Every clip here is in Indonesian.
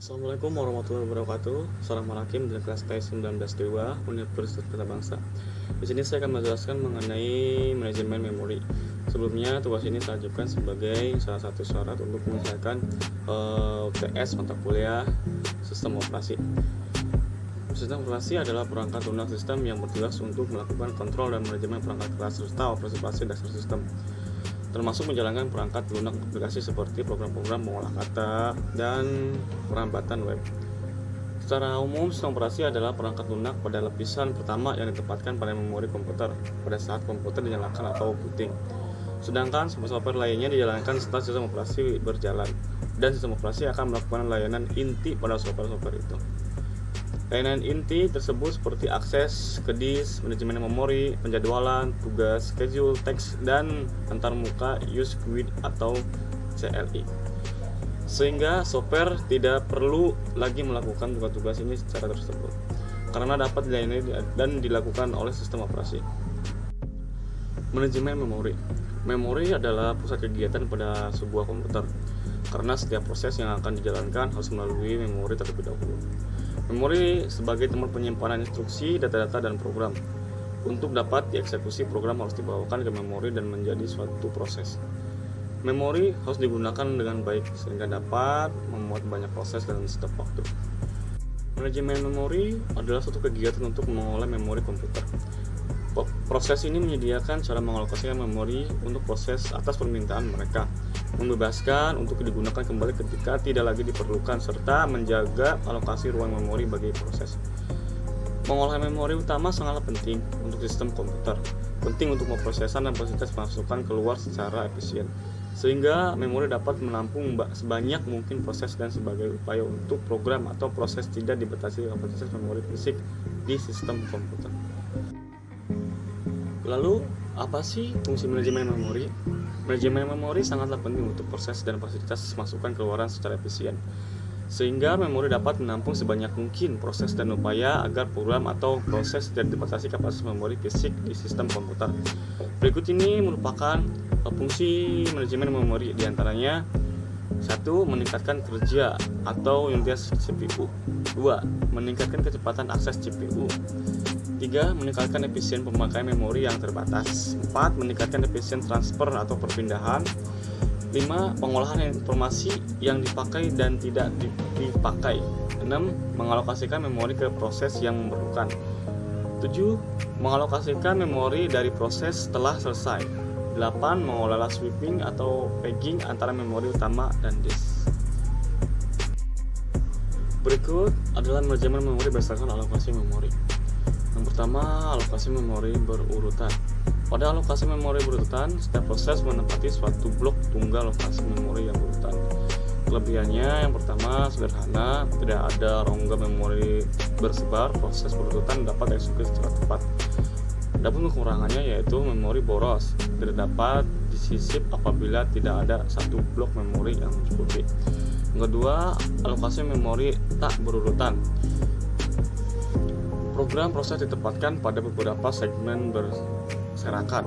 Assalamualaikum warahmatullahi wabarakatuh. Salam Hakim dari kelas T19 Universitas Pelita Bangsa. Di sini saya akan menjelaskan mengenai manajemen memori. Sebelumnya, tugas ini saya ajukan sebagai salah satu syarat untuk menyelesaikan UTS mata kuliah sistem operasi. Sistem operasi adalah perangkat lunak sistem yang bertugas untuk melakukan kontrol dan manajemen perangkat keras serta operasi dasar sistem, termasuk menjalankan perangkat lunak aplikasi seperti program-program pengolah kata dan perambatan web. Secara umum, sistem operasi adalah perangkat lunak pada lapisan pertama yang ditempatkan pada memori komputer pada saat komputer dinyalakan atau booting. Sedangkan software lainnya dijalankan setelah sistem operasi berjalan, dan sistem operasi akan melakukan layanan inti pada software itu. Layanan inti tersebut seperti akses ke disk, manajemen memori, penjadwalan, tugas, schedule, teks, dan antarmuka use queue atau CLI. Sehingga software tidak perlu lagi melakukan tugas-tugas ini secara tersebut, karena dapat dilayani dan dilakukan oleh sistem operasi. Manajemen memori. Memori adalah pusat kegiatan pada sebuah komputer, karena setiap proses yang akan dijalankan harus melalui memori terlebih dahulu. Memori sebagai tempat penyimpanan instruksi, data-data, dan program. Untuk dapat dieksekusi, program harus dibawakan ke memori dan menjadi suatu proses. Memori harus digunakan dengan baik sehingga dapat memuat banyak proses dalam setiap waktu. Manajemen memori adalah suatu kegiatan untuk mengolah memori komputer. Proses ini menyediakan cara mengalokasikan memori untuk proses atas permintaan mereka, membebaskan untuk digunakan kembali ketika tidak lagi diperlukan, serta menjaga alokasi ruang memori bagi proses. Mengolah memori utama sangatlah penting untuk sistem komputer, penting untuk memprosesan dan proses masukan keluar secara efisien, sehingga memori dapat menampung sebanyak mungkin proses dan sebagai upaya untuk program atau proses tidak dibatasi kapasitas memori fisik di sistem komputer. Lalu, apa sih fungsi manajemen memori? Manajemen memori sangatlah penting untuk proses dan fasilitas masukan keluaran secara efisien, sehingga memori dapat menampung sebanyak mungkin proses dan upaya agar program atau proses tidak dibatasi kapasitas memori fisik di sistem komputer. Berikut ini merupakan fungsi manajemen memori, diantaranya 1. Meningkatkan kerja atau unitas CPU. 2. Meningkatkan kecepatan akses CPU. 3. Meningkatkan efisien pemakaian memori yang terbatas. 4. Meningkatkan efisien transfer atau perpindahan. 5. Pengolahan informasi yang dipakai dan tidak dipakai. 6. Mengalokasikan memori ke proses yang memerlukan. 7. Mengalokasikan memori dari proses setelah selesai. 8. Mengelola sweeping atau pegging antara memori utama dan disk. Berikut adalah manajemen memori berdasarkan alokasi memori. Yang pertama, alokasi memori berurutan. Pada alokasi memori berurutan, setiap proses menempati suatu blok tunggal alokasi memori yang berurutan. Kelebihannya, yang pertama, sederhana, tidak ada rongga memori bersebar, proses berurutan dapat dieksekusi secara tepat. Adapun kekurangannya yaitu memori boros, tidak dapat disisip apabila tidak ada satu blok memori yang mencukupi. Yang kedua, alokasi memori tak berurutan. Program proses ditempatkan pada beberapa segmen berserakan,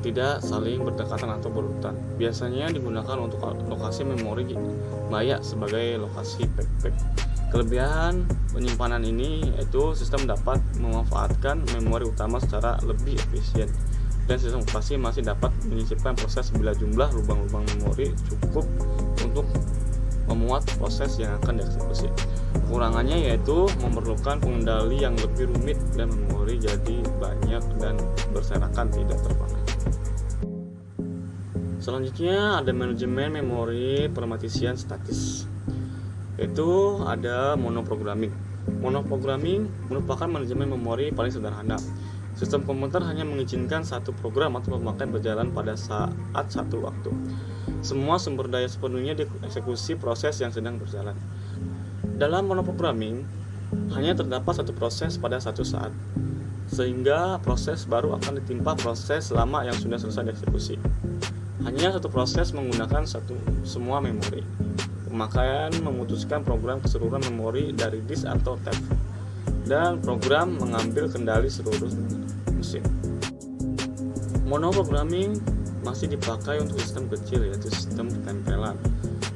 tidak saling berdekatan atau berurutan. Biasanya digunakan untuk lokasi memori maya sebagai lokasi backpack. Kelebihan penyimpanan ini yaitu sistem dapat memanfaatkan memori utama secara lebih efisien, dan sistem operasi masih dapat menyisipkan proses bila jumlah lubang-lubang memori cukup untuk memuat proses yang akan dieksekusi. Kekurangannya yaitu memerlukan pengendali yang lebih rumit dan memori jadi banyak dan berserakan tidak terpakai. Selanjutnya ada manajemen memori permatisian statis, yaitu ada monoprogramming. Monoprogramming merupakan manajemen memori paling sederhana. Sistem komputer hanya mengizinkan satu program atau pemakaian berjalan pada saat satu waktu. Semua sumber daya sepenuhnya dieksekusi proses yang sedang berjalan. Dalam monoprogramming, hanya terdapat satu proses pada satu saat, sehingga proses baru akan ditimpa proses lama yang sudah selesai dieksekusi. Hanya satu proses menggunakan semua memori. Pemakaian memutuskan program keseluruhan memori dari disk atau tape, dan program mengambil kendali seluruh mesin. Monoprogramming masih dipakai untuk sistem kecil, yaitu sistem tempelan.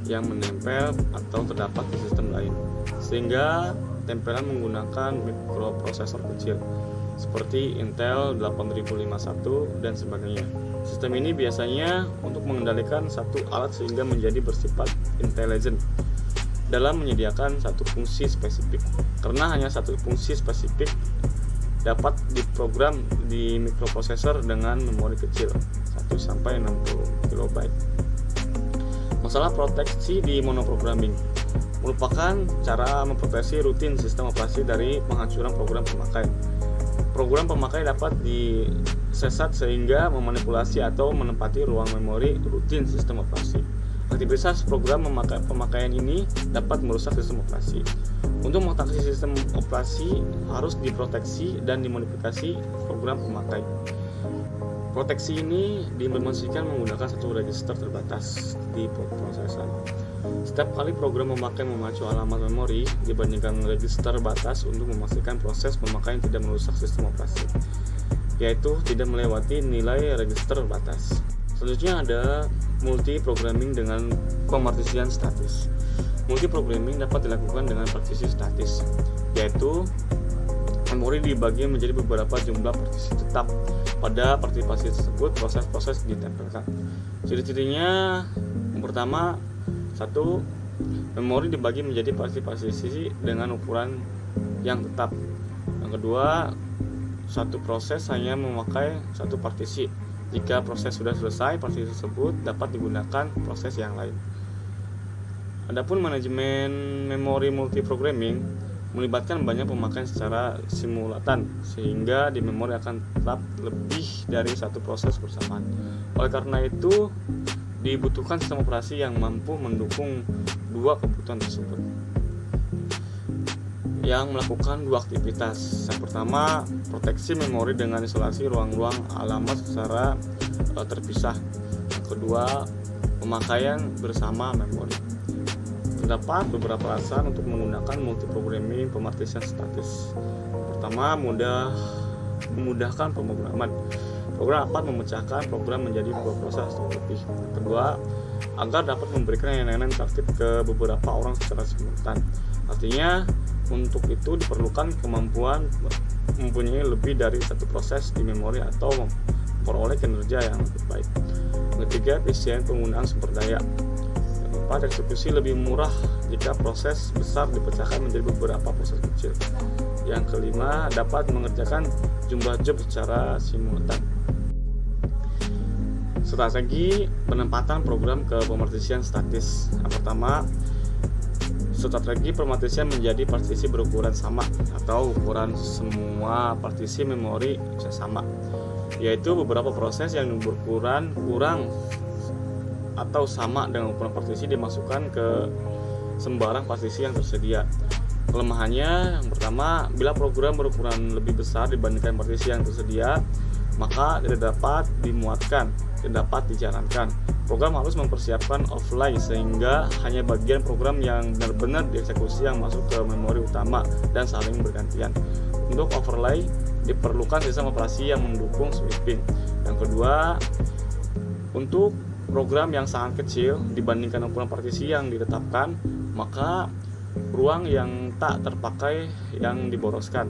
yang menempel atau terdapat di sistem lain, sehingga tempelan menggunakan mikroprosesor kecil seperti Intel 8051 dan sebagainya. Sistem ini biasanya untuk mengendalikan satu alat sehingga menjadi bersifat intelligent dalam menyediakan satu fungsi spesifik. Karena hanya satu fungsi spesifik dapat diprogram di mikroprosesor dengan memori kecil 1-60 KB. Masalah proteksi di monoprogramming merupakan cara memproteksi rutin sistem operasi dari penghancuran program pemakai. Program pemakai dapat disesat sehingga memanipulasi atau menempati ruang memori rutin sistem operasi. Aktivitas program pemakaian ini dapat merusak sistem operasi. Untuk mengatasi sistem operasi harus diproteksi dan dimodifikasi program pemakai. Proteksi ini diimplementasikan menggunakan satu register terbatas di prosesor. Setiap kali program memakai memacu alamat memori dibandingkan register batas untuk memastikan proses pemakaian tidak merusak sistem operasi, yaitu tidak melewati nilai register batas. Selanjutnya ada multi-programming dengan pemartisian statis. Multi-programming dapat dilakukan dengan partisi statis, yaitu memori dibagi menjadi beberapa jumlah partisi tetap. Pada partisi tersebut proses-proses ditempelkan. Ciri-cirinya yang pertama, 1. Memori dibagi menjadi partisi dengan ukuran yang tetap. Yang kedua, satu proses hanya memakai satu partisi. Jika proses sudah selesai, partisi tersebut dapat digunakan proses yang lain. Adapun manajemen memori multiprogramming melibatkan banyak pemakaian secara simultan, sehingga di memori akan tetap lebih dari satu proses bersamaan. Oleh karena itu, dibutuhkan sistem operasi yang mampu mendukung dua kebutuhan tersebut, yang melakukan dua aktivitas. Yang pertama, proteksi memori dengan isolasi ruang-ruang alamat secara terpisah. Yang kedua, pemakaian bersama memori. Terdapat beberapa alasan untuk menggunakan multiprogramming pemartisian statis. Pertama, memudahkan pemrograman. Program dapat memecahkan program menjadi dua proses atau lebih. Kedua, agar dapat memberikan layanan interaktif ke beberapa orang secara simultan. Artinya, untuk itu diperlukan kemampuan mempunyai lebih dari satu proses di memori atau memperoleh kinerja yang lebih baik. Ketiga, efisien penggunaan sumber daya. Keempat, eksekusi lebih murah jika proses besar dipecahkan menjadi beberapa proses kecil. Yang kelima, dapat mengerjakan jumlah job secara simultan. Strategi penempatan program ke pemartisian statis. Yang pertama, strategi pemartisian menjadi partisi berukuran sama atau ukuran semua partisi memori bisa sama, yaitu beberapa proses yang berukuran kurang atau sama dengan ukuran partisi dimasukkan ke sembarang partisi yang tersedia. Kelemahannya yang pertama, bila program berukuran lebih besar dibandingkan partisi yang tersedia, maka tidak dapat dimuatkan, tidak dapat dijalankan. Program harus mempersiapkan offline sehingga hanya bagian program yang benar-benar dieksekusi yang masuk ke memori utama dan saling bergantian. Untuk overlay diperlukan sistem operasi yang mendukung sweeping. Yang kedua, untuk program yang sangat kecil dibandingkan ukuran partisi yang ditetapkan, maka ruang yang tak terpakai yang diboroskan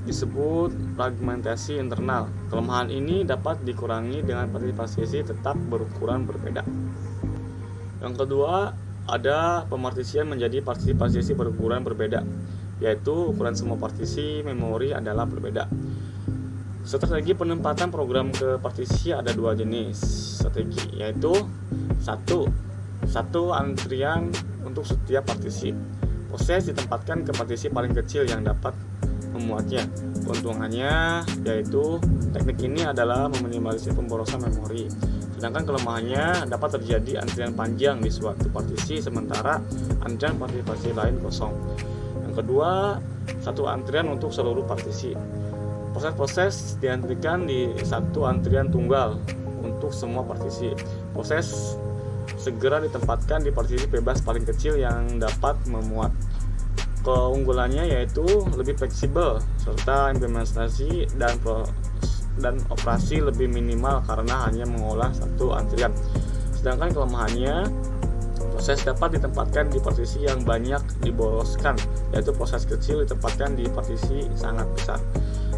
disebut fragmentasi internal. Kelemahan ini dapat dikurangi dengan partisi tetap berukuran berbeda. Yang kedua, ada pemartisian menjadi partisi berukuran berbeda, yaitu ukuran semua partisi memori adalah berbeda. Strategi penempatan program ke partisi ada dua jenis strategi, yaitu satu antrian untuk setiap partisi. Proses ditempatkan ke partisi paling kecil yang dapat memuatnya. Keuntungannya yaitu teknik ini adalah meminimalisir pemborosan memori. Sedangkan kelemahannya dapat terjadi antrian panjang di suatu partisi sementara antrian partisi lain kosong. Yang kedua, satu antrian untuk seluruh partisi. Proses-proses diantrikan di satu antrian tunggal untuk semua partisi. Proses segera ditempatkan di partisi bebas paling kecil yang dapat memuat. Keunggulannya yaitu lebih fleksibel serta implementasi dan operasi lebih minimal karena hanya mengolah satu antrian. Sedangkan kelemahannya, Proses dapat ditempatkan di partisi yang banyak diboroskan, yaitu proses kecil ditempatkan di partisi sangat besar.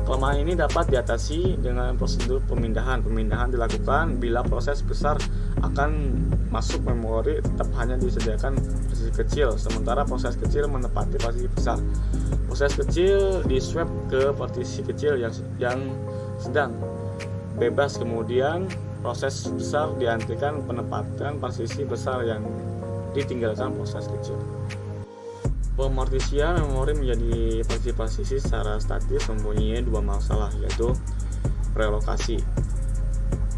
Kelemahan ini dapat diatasi dengan prosedur pemindahan. Pemindahan dilakukan bila proses besar akan masuk memori tetap hanya disediakan partisi kecil, sementara proses kecil menempati partisi besar. Proses kecil di-swap ke partisi kecil yang sedang bebas, kemudian proses besar dihentikan penempatan partisi besar yang ditinggalkan proses kecil. Pemartisian memori menjadi partisi secara statis mempunyai dua masalah, yaitu relokasi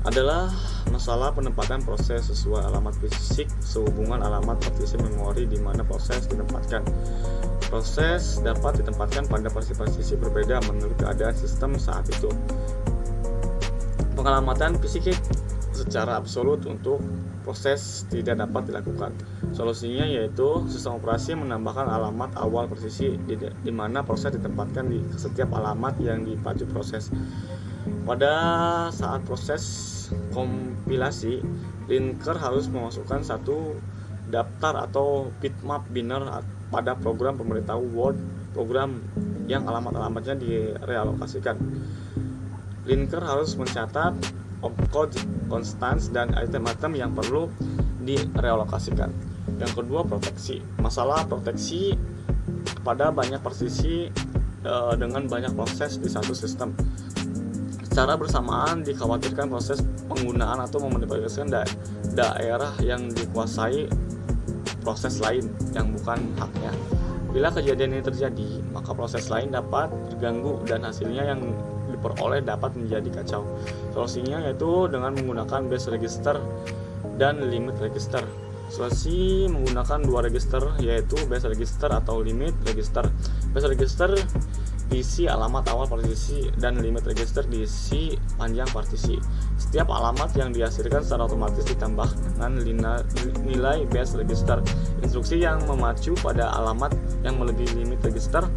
adalah masalah penempatan proses sesuai alamat fisik sehubungan alamat partisi memori di mana proses ditempatkan. Proses dapat ditempatkan pada partisi berbeda menurut keadaan sistem saat itu. Pengalamatan fisik secara absolut untuk proses tidak dapat dilakukan. Solusinya yaitu sistem operasi menambahkan alamat awal partisi di mana proses ditempatkan di setiap alamat yang dipacu proses. Pada saat proses kompilasi, linker harus memasukkan satu daftar atau bitmap binner pada program pemberitahu Word program yang alamat-alamatnya direalokasikan. Linker harus mencatat opcode, constants, dan item-item yang perlu direalokasikan. Yang kedua, proteksi. Masalah proteksi pada banyak partisi dengan banyak proses di satu sistem. Secara bersamaan dikhawatirkan proses penggunaan atau memanipulasi daerah yang dikuasai proses lain yang bukan haknya. Bila kejadian ini terjadi, maka proses lain dapat terganggu dan hasilnya yang diperoleh dapat menjadi kacau. Solusinya yaitu dengan menggunakan base register dan limit register. Solusi menggunakan dua register, yaitu base register atau limit register. Base register diisi alamat awal partisi dan limit register diisi panjang partisi. Setiap alamat yang dihasilkan secara otomatis ditambah dengan nilai base register. Instruksi yang memacu pada alamat yang melebihi limit register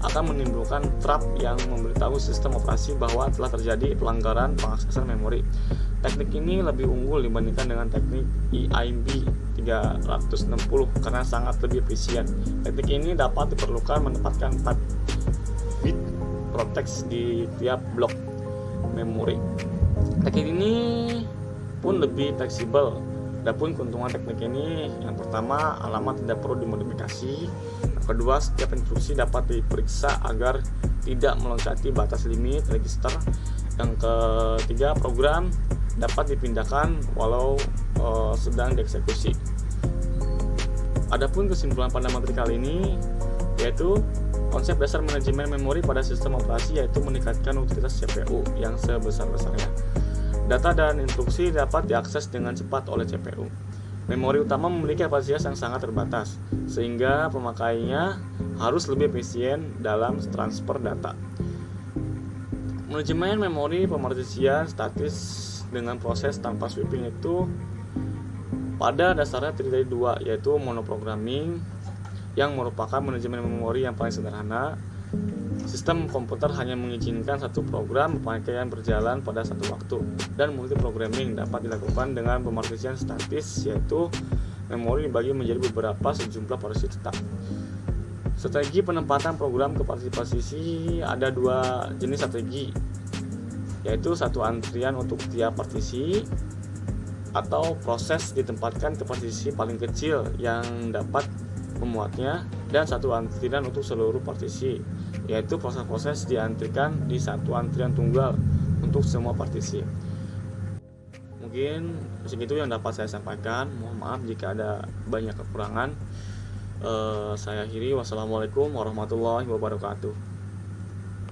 akan menimbulkan trap yang memberitahu sistem operasi bahwa telah terjadi pelanggaran pengaksesan memori. Teknik ini lebih unggul dibandingkan dengan teknik EIB 360 karena sangat lebih efisien. Teknik ini dapat diperlukan menempatkan 4 bit protect di tiap blok memori. Teknik ini pun lebih fleksibel. Adapun keuntungan teknik ini, yang pertama, alamat tidak perlu dimodifikasi. Yang kedua, setiap instruksi dapat diperiksa agar tidak meloncati batas limit register. Yang ketiga, program dapat dipindahkan walau sedang dieksekusi. Adapun kesimpulan pada materi kali ini yaitu konsep dasar manajemen memori pada sistem operasi yaitu meningkatkan utilitas CPU yang sebesar-besarnya. Data dan instruksi dapat diakses dengan cepat oleh CPU. Memori utama memiliki kapasitas yang sangat terbatas, sehingga pemakaiannya harus lebih efisien dalam transfer data. Manajemen memori pemartisian statis dengan proses tanpa sweeping itu pada dasarnya terdiri dari dua, yaitu monoprogramming yang merupakan manajemen memori yang paling sederhana. Sistem komputer hanya mengizinkan satu program pemakaian berjalan pada satu waktu, dan multiprogramming dapat dilakukan dengan pemartisian statis, yaitu memori dibagi menjadi beberapa sejumlah partisi tetap. Strategi penempatan program ke partisi ada dua jenis strategi, yaitu satu antrian untuk tiap partisi atau proses ditempatkan ke partisi paling kecil yang dapat memuatnya, dan satu antrian untuk seluruh partisi, yaitu proses-proses diantrikan di satu antrian tunggal untuk semua partisi. Mungkin segitu yang dapat saya sampaikan. Mohon maaf jika ada banyak kekurangan. Saya akhiri. Wassalamualaikum warahmatullahi wabarakatuh.